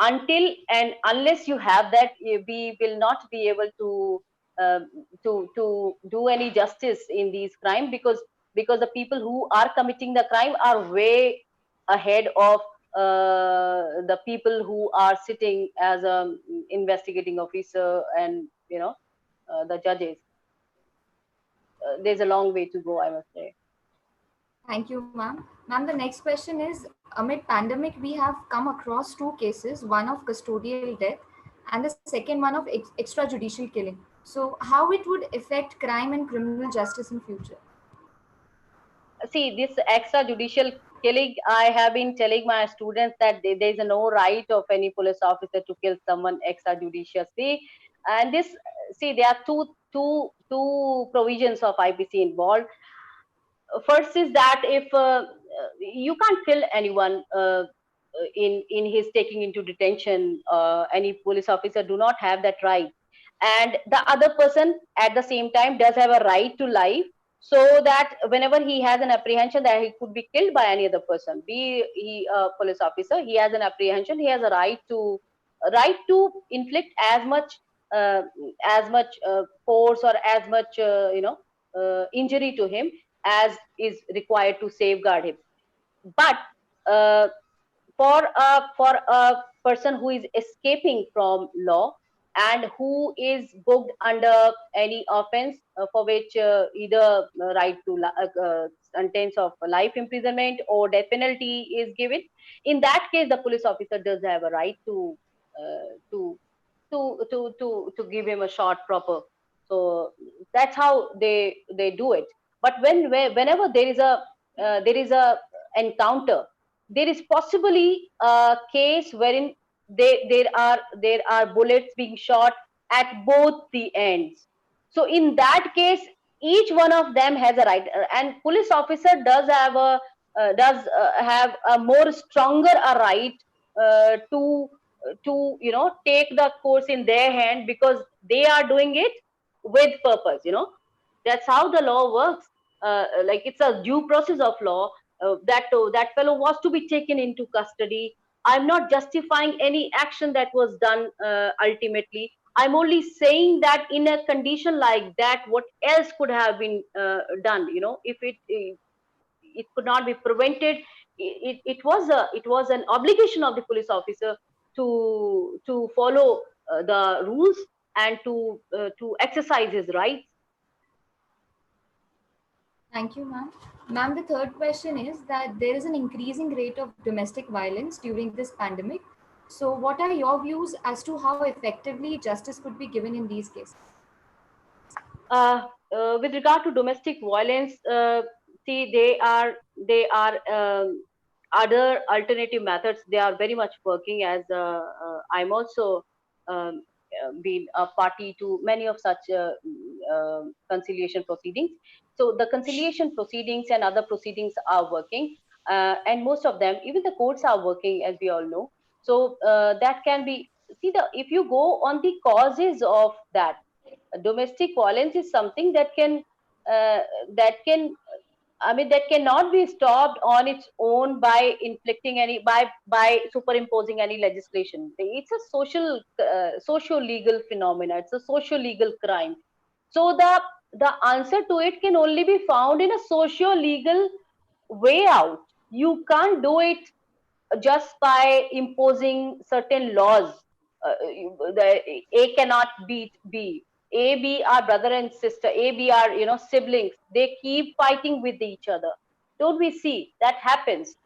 Until and unless you have that, we will not be able um to do any justice in these crimes, because the people who are committing the crime are way ahead of the people who are sitting as a investigating officer, and the judges. There's a long way to go, I must say. Thank you, ma'am. Ma'am, the next question is, amid pandemic, we have come across two cases, one of custodial death and the second one of extrajudicial killing. So how it would affect crime and criminal justice in future? See, this extrajudicial killing, I have been telling my students that there is no right of any police officer to kill someone extrajudiciously. And this, see, there are two provisions of IPC involved. First is that if you can't kill anyone in his taking into detention, any police officer do not have that right. And the other person at the same time does have a right to life, so that whenever he has an apprehension that he could be killed by any other person, be he a police officer, he has an apprehension, he has a right to inflict uh, as much force, or as much injury to him as is required to safeguard him. But uh, for a person who is escaping from law and who is booked under any offense for which either right to sentence of life imprisonment or death penalty is given, in that case the police officer does have a right uh, to to give him a shot proper. So that's how they do it. But whenever there is a encounter, there is possibly a case wherein there are bullets being shot at both the ends. So in that case, each one of them has a right, and police officer does have a more stronger a right to take the course in their hand, because they are doing it with purpose. That's how the law works. Like, it's a due process of law. That fellow was to be taken into custody. I'm not justifying any action that was done ultimately. I'm only saying that in a condition like that, what else could have been done? If it could not be prevented, it was an obligation of the police officer to follow the rules and to exercise his rights. Thank you, ma'am. Ma'am, the third question is that there is an increasing rate of domestic violence during this pandemic. So what are your views as to how effectively justice could be given in these cases? With regard to domestic violence, see, they are other alternative methods. They are very much working, as I'm also um, been a party to many of such conciliation proceedings. So the conciliation proceedings and other proceedings are working. and most of them, even the courts are working, as we all know. So that can be, see, the if you go on the causes of that, domestic violence is something that can uh, that can I mean, that cannot be stopped on its own by inflicting any, by superimposing any legislation. It's a socio-legal phenomena. It's a socio-legal crime. So the answer to it can only be found in a socio-legal way out. You can't do it just by imposing certain laws. A cannot beat B. A, B are brother and sister. A, B are, siblings. They keep fighting with each other. Don't we see that happens?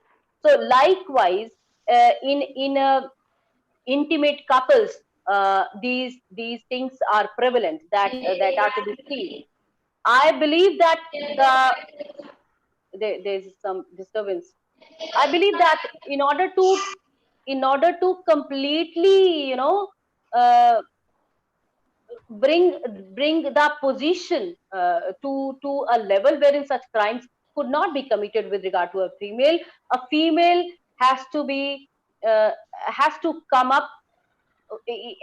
So likewise, in intimate couples, these things are prevalent, that are to be seen. I believe that there's some disturbance. I believe that in order to completely, uh, bring the position to a level wherein such crimes could not be committed with regard to a female has to be has to come up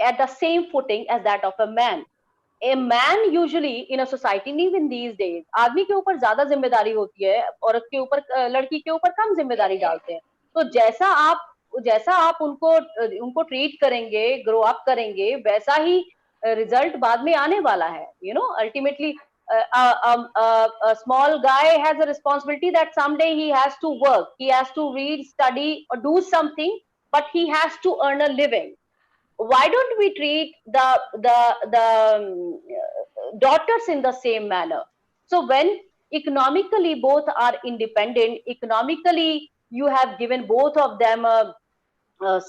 at the same footing as that of a man. A man usually in a society, even these days, आदमी के ऊपर ज्यादा जिम्मेदारी होती है, औरत के ऊपर, लड़की के ऊपर कम जिम्मेदारी डालते हैं. तो जैसा आप उनको ट्रीट करेंगे, ग्रो अप करेंगे, वैसा ही रिजल्ट बाद में आने वाला है. Ultimately, a small guy has a responsibility that someday he has to work, he has to read, study, or do something, but he has to earn a living. Why don't we treat the daughters in the same manner? So when economically both are independent, economically you have given both of them a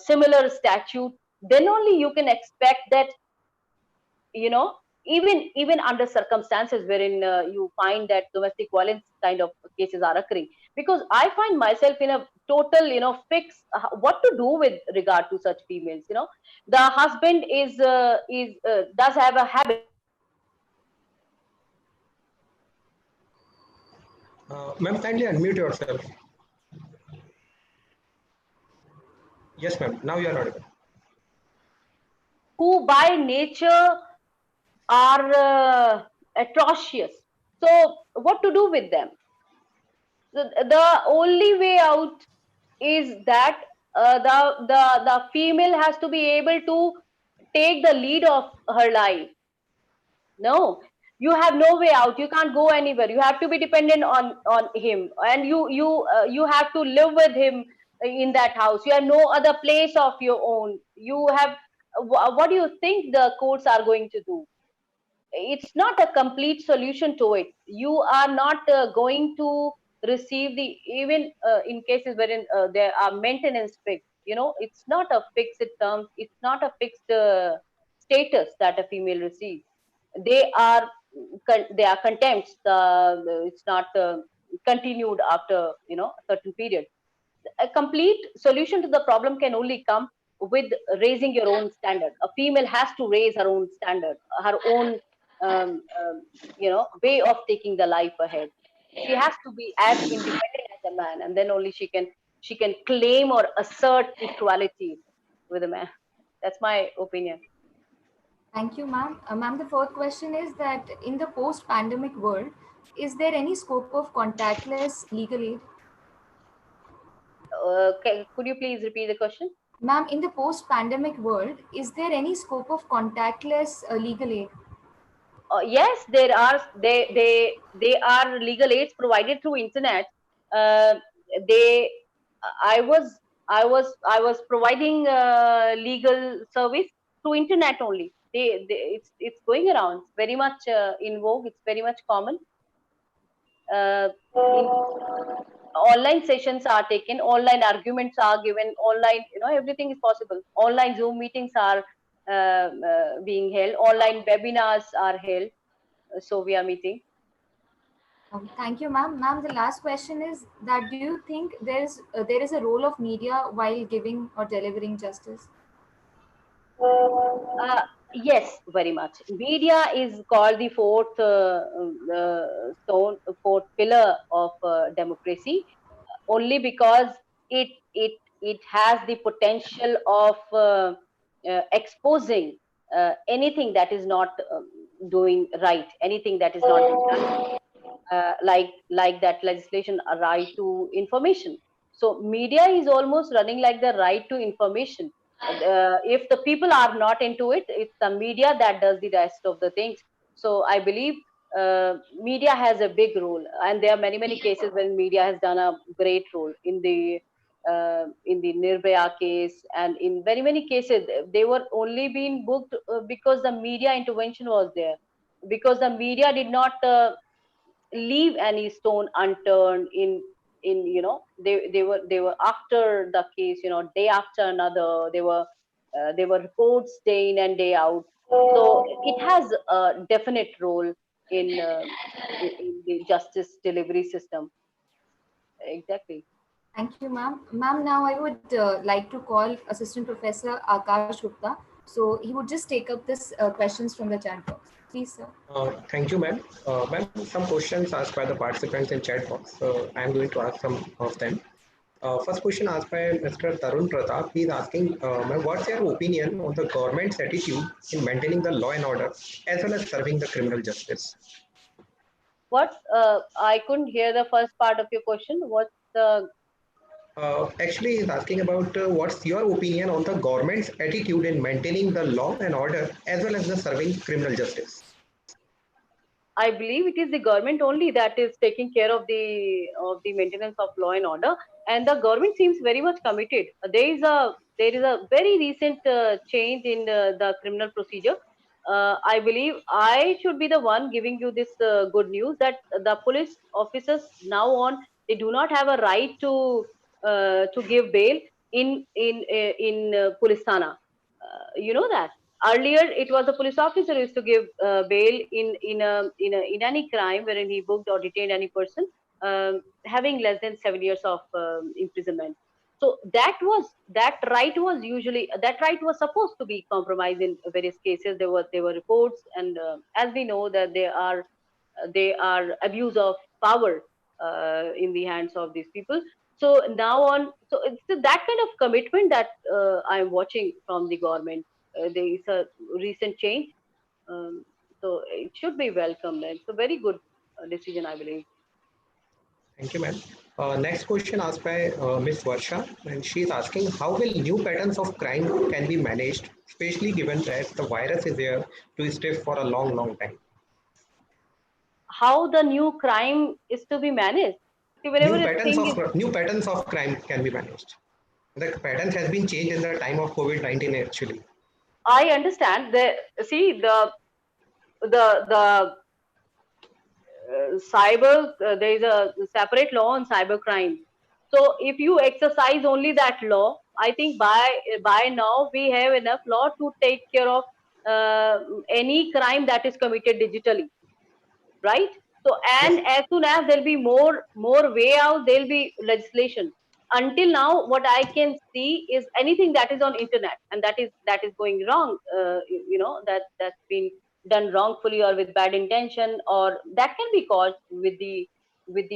similar statute, then only you can expect that, even under circumstances wherein you find that domestic violence kind of cases are occurring. Because I find myself in a total, fix what to do with regard to such females. The husband is does have a habit. Ma'am, kindly unmute yourself. Yes, ma'am. Now you are audible. Who by nature are atrocious. So what to do with them? The only way out is that the female has to be able to take the lead of her life. No, you have no way out. You can't go anywhere. You have to be dependent on him, and you have to live with him in that house. You have no other place of your own. You have, what do you think the courts are going to do? It's not a complete solution to it. You are not going to receive the, even in cases wherein there are maintenance fixed, it's not a fixed term, it's not a fixed status that a female receives. They are contempts. It's not continued after a certain period. A complete solution to the problem can only come with raising your own standard. A female has to raise her own standard, her own way of taking the life ahead. She has to be as independent as a man, and then only she can claim or assert equality with a man. That's my opinion. Thank you, ma'am. Ma'am, the fourth question is that in the post-pandemic world, is there any scope of contactless legal aid? Could you please repeat the question? Ma'am, in the post-pandemic world, is there any scope of contactless legal aid? Yes, there are. They are legal aids provided through internet. They, I was providing legal service through internet only. It's going around. It's very much in vogue. It's very much common. Online sessions are taken. Online arguments are given. Online, everything is possible. Online Zoom meetings are being held. Online webinars are held. So we are meeting. Thank you, ma'am. Ma'am, the last question is that do you think there is a role of media while giving or delivering justice? Yes, very much. Media is called the fourth pillar of democracy. only because it has the potential of exposing anything that is not doing right, anything that is not being done, like that legislation, a right to information. So media is almost running like the right to information. If the people are not into it, it's the media that does the rest of the things. So I believe media has a big role, and there are many cases when media has done a great role in the Nirbhaya case, and in very many cases they were only being booked because the media intervention was there, because the media did not leave any stone unturned in they were after the case, day after another. They were reports day in and day out. So it has a definite role in in the justice delivery system. Exactly. Thank you, ma'am. Ma'am, now I would like to call Assistant Professor Akash Gupta. So he would just take up this questions from the chat box. Please, sir. Thank you, ma'am. Ma'am, some questions asked by the participants in chat box. I am going to ask some of them. First question asked by Mr. Tarun Pratap. He is asking, ma'am, what's your opinion on the government's attitude in maintaining the law and order as well as serving the criminal justice? What? I couldn't hear the first part of your question. What's the? Actually, he's asking about what's your opinion on the government's attitude in maintaining the law and order as well as the serving criminal justice. I believe it is the government only that is taking care of the maintenance of law and order, and the government seems very much committed. There is a very recent change in the criminal procedure. I believe I should be the one giving you this good news that the police officers now on, they do not have a right to give bail in police thana. You know that earlier it was the police officer who used to give bail in any crime wherein he booked or detained any person having less than 7 years of imprisonment. So that right was supposed to be compromised in various cases. There were reports, and as we know that they are abuse of power in the hands of these people. So now on, so it's that kind of commitment that I'm watching from the government. There is a recent change, so it should be welcomed. It's a very good decision, I believe. Thank you, ma'am. Next question asked by Ms. Varsha, and she is asking how will new patterns of crime can be managed, especially given that the virus is here to stay for a long, long time. How the new crime is to be managed? See, whenever a thing is, New patterns of crime can be managed. The patterns has been changed in the time of COVID-19 actually. I understand the see the cyber, there is a separate law on cyber crime. So if you exercise only that law, I think by now we have enough law to take care of any crime that is committed digitally, right? So, Yes. and as soon as there'll be more way out, there'll be legislation. Until now, what I can see is anything that is on internet and that is going wrong, that's been done wrongfully or with bad intention, or that can be caused with the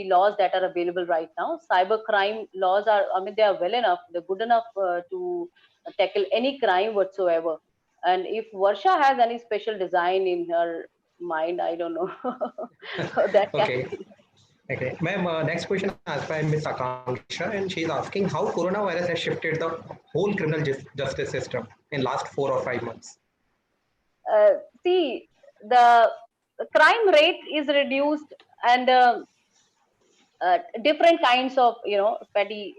laws that are available right now. Cyber crime laws are, I mean, they are well enough, they're good enough to tackle any crime whatsoever. And if Varsha has any special design in her mind, I don't know. That can Okay. be. Okay. Ma'am, next question asked by Ms. Akanksha, and she's asking how coronavirus has shifted the whole criminal justice system in last 4 or 5 months. See, the crime rate is reduced, and different kinds of petty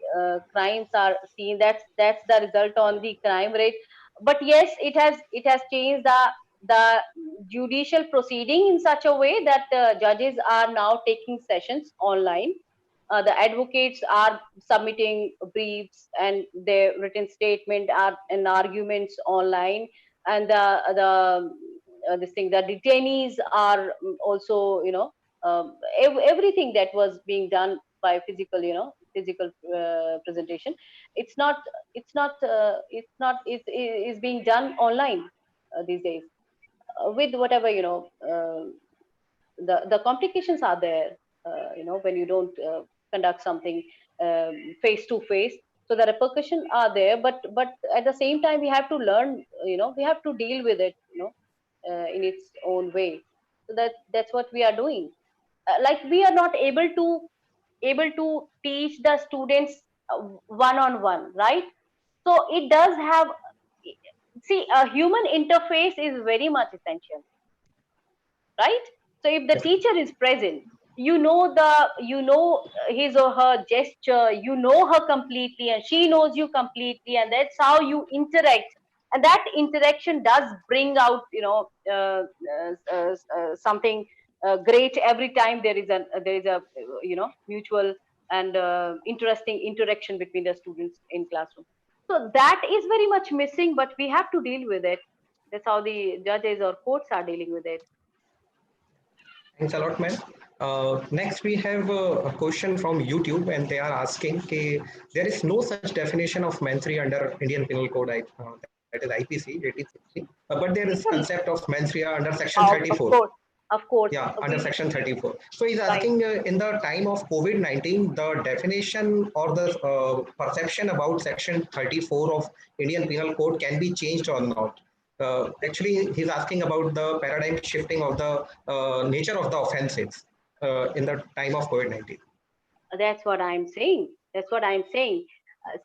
crimes are seen. That's the result on the crime rate. But yes, it has changed the judicial proceeding in such a way that judges are now taking sessions online. The advocates are submitting briefs and their written statement are and arguments online, and this thing, the detainees are also everything that was being done by physical presentation, it's not is being done online these days, with whatever the complications are there when you don't conduct something face to face. So the repercussions are there, but at the same time we have to learn, we have to deal with it, in its own way. So that's what we are doing. Like we are not able to teach the students one on one, right? So it does have, see, a human interface is very much essential, right? So if the Yes. teacher is present, you know his or her gesture, you know her completely, and she knows you completely, and that's how you interact. And that interaction does bring out, something great every time there is a mutual and interesting interaction between the students in classroom. So that is very much missing, but we have to deal with it. That's how the judges or courts are dealing with it. Thanks a lot, ma'am. Next, we have a question from YouTube, and they are asking, there is no such definition of menstruation under Indian Penal Code, that is IPC 1860, but there is concept of menstruation under Section Of 34. course, of course. Yeah, under We, Section 34. So he's right. asking, in the time of COVID-19, the definition or the perception about Section 34 of Indian Penal Code can be changed or not. Actually, he's asking about the paradigm shifting of the nature of the offenses in the time of COVID-19. That's what I'm saying. That's what I'm saying.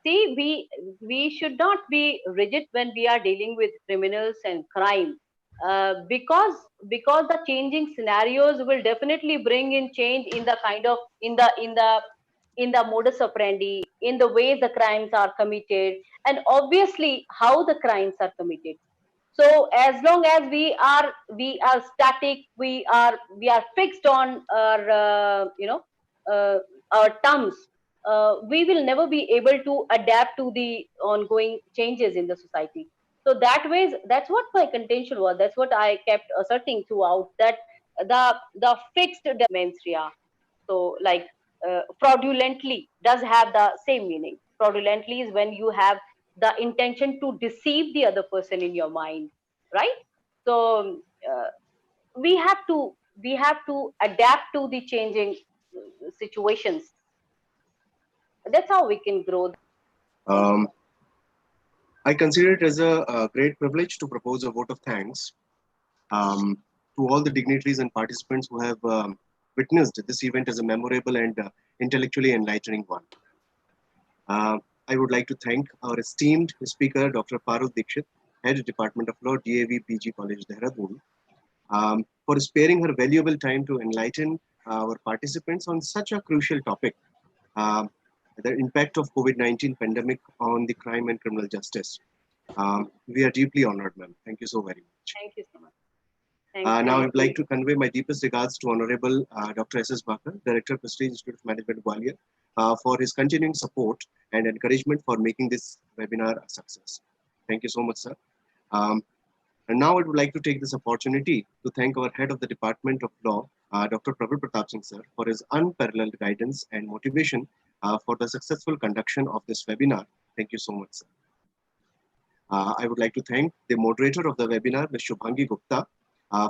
See, we should not be rigid when we are dealing with criminals and crime, because the changing scenarios will definitely bring in change in the kind of in the modus operandi, in the way the crimes are committed, and obviously how the crimes are committed. So as long as we are static, we are fixed on uh, our terms, we will never be able to adapt to the ongoing changes in the society. So that's what my contention was. That's what I kept asserting throughout, that the fixed dementia. So like, fraudulently does have the same meaning. Fraudulently is when you have the intention to deceive the other person in your mind, right? So we have to we have to adapt to the changing situations. That's how we can grow. Um, I consider it as a great privilege to propose a vote of thanks to all the dignitaries and participants who have witnessed this event as a memorable and intellectually enlightening one. I would like to thank our esteemed speaker, Dr. Parul Dikshit, Head Department of Law, DAV PG College, Dehradun, for sparing her valuable time to enlighten our participants on such a crucial topic, the impact of COVID-19 pandemic on the crime and criminal justice. We are deeply honored, ma'am. Thank you so very much. Thank you so much. Now, I would like to convey my deepest regards to Honorable Dr. S.S. Bakar, Director, Prestige Institute of Management, Gwalior, for his continuing support and encouragement for making this webinar a success. Thank you so much, sir. And now I would like to take this opportunity to thank our Head of the Department of Law, Dr. Prabal Pratap Singh, sir, for his unparalleled guidance and motivation for the successful conduction of this webinar. Thank you so much, sir. I would like to thank the moderator of the webinar, Ms. Shubhangi Gupta,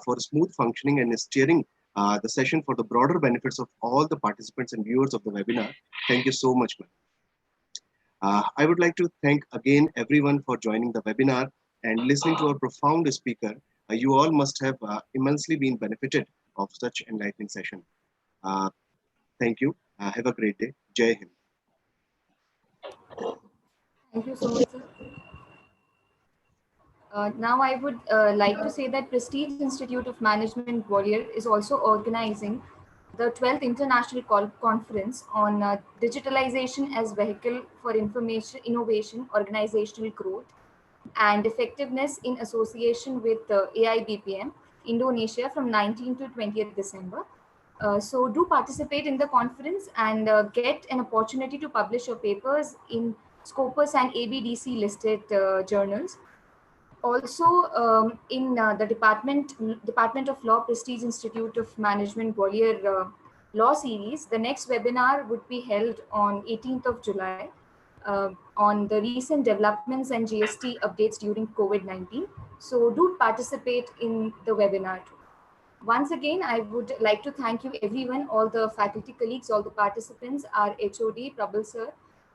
for smooth functioning and steering the session for the broader benefits of all the participants and viewers of the webinar. Thank you so much, ma'am. I would like to thank again everyone for joining the webinar and listening to our profound speaker. You all must have immensely been benefited of such enlightening session. Thank you. Have a great day. Jai Hind. Thank you so much, sir. Now I would like to say that Prestige Institute of Management Gwalior is also organizing the 12th International Conference on Digitalization as Vehicle for Information Innovation, Organizational Growth and Effectiveness in association with AIBPM, Indonesia from 19th to 20th December. So do participate in the conference and get an opportunity to publish your papers in Scopus and ABDC listed journals. Also, in the Department of Law Prestige Institute of Management Gwalior Law Series, the next webinar would be held on 18th of July on the recent developments and GST updates during COVID-19. So do participate in the webinar too. Once again, I would like to thank you everyone, all the faculty colleagues, all the participants, our HOD, Prabal sir,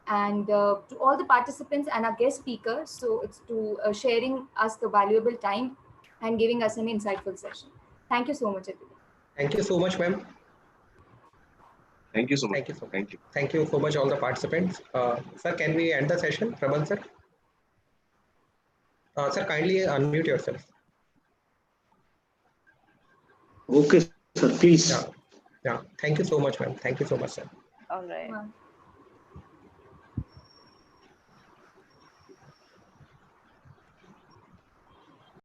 and to all the participants and our guest speaker. So it's to sharing us the valuable time and giving us an insightful session. Thank you so much, everyone. Thank you so much, ma'am. Thank you so much. Thank you so much. Thank you. Thank you so much, all the participants. Sir, can we end the session? Prabal sir? Sir, kindly unmute yourself. Okay, sir, please. Yeah. Thank you so much, ma'am. Thank you so much, sir. All right. Wow.